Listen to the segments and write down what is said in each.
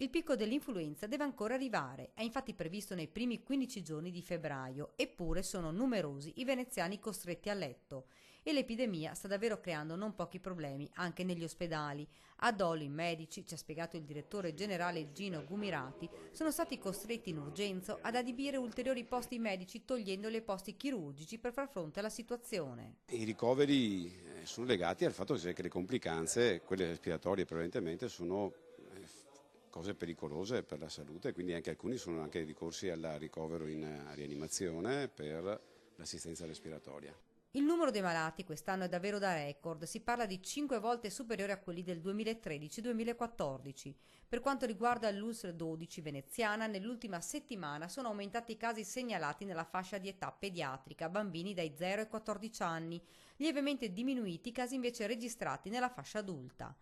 Il picco dell'influenza deve ancora arrivare, è infatti previsto nei primi 15 giorni di febbraio, eppure sono numerosi i veneziani costretti a letto e l'epidemia sta davvero creando non pochi problemi anche negli ospedali. Ad Ollo i medici, ci ha spiegato il direttore generale Gino Gumirati, sono stati costretti in urgenza ad adibire ulteriori posti medici togliendoli ai posti chirurgici per far fronte alla situazione. I ricoveri sono legati al fatto che le complicanze, quelle respiratorie prevalentemente, sono cose pericolose per la salute, quindi anche alcuni sono anche ricorsi al ricovero in rianimazione per l'assistenza respiratoria. Il numero dei malati quest'anno è davvero da record, si parla di 5 volte superiore a quelli del 2013-2014. Per quanto riguarda l'ULSS 12 veneziana, nell'ultima settimana sono aumentati i casi segnalati nella fascia di età pediatrica, bambini dai 0 ai 14 anni, lievemente diminuiti i casi invece registrati nella fascia adulta.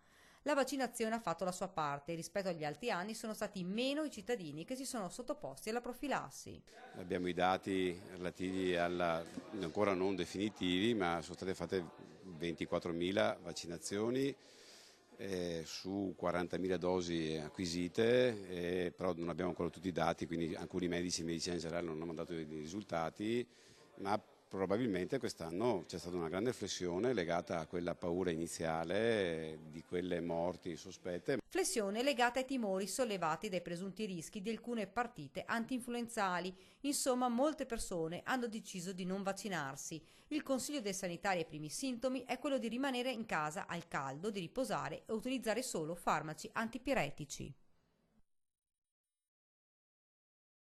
La vaccinazione ha fatto la sua parte e rispetto agli altri anni sono stati meno i cittadini che si sono sottoposti alla profilassi. Abbiamo i dati relativi ancora non definitivi, ma sono state fatte 24.000 vaccinazioni su 40.000 dosi acquisite, però non abbiamo ancora tutti i dati, quindi alcuni medici e medicina in generale non hanno mandato i risultati, ma probabilmente quest'anno c'è stata una grande flessione legata a quella paura iniziale di quelle morti sospette. Flessione legata ai timori sollevati dai presunti rischi di alcune partite anti-influenzali. Insomma, molte persone hanno deciso di non vaccinarsi. Il consiglio dei sanitari ai primi sintomi è quello di rimanere in casa al caldo, di riposare e utilizzare solo farmaci antipiretici.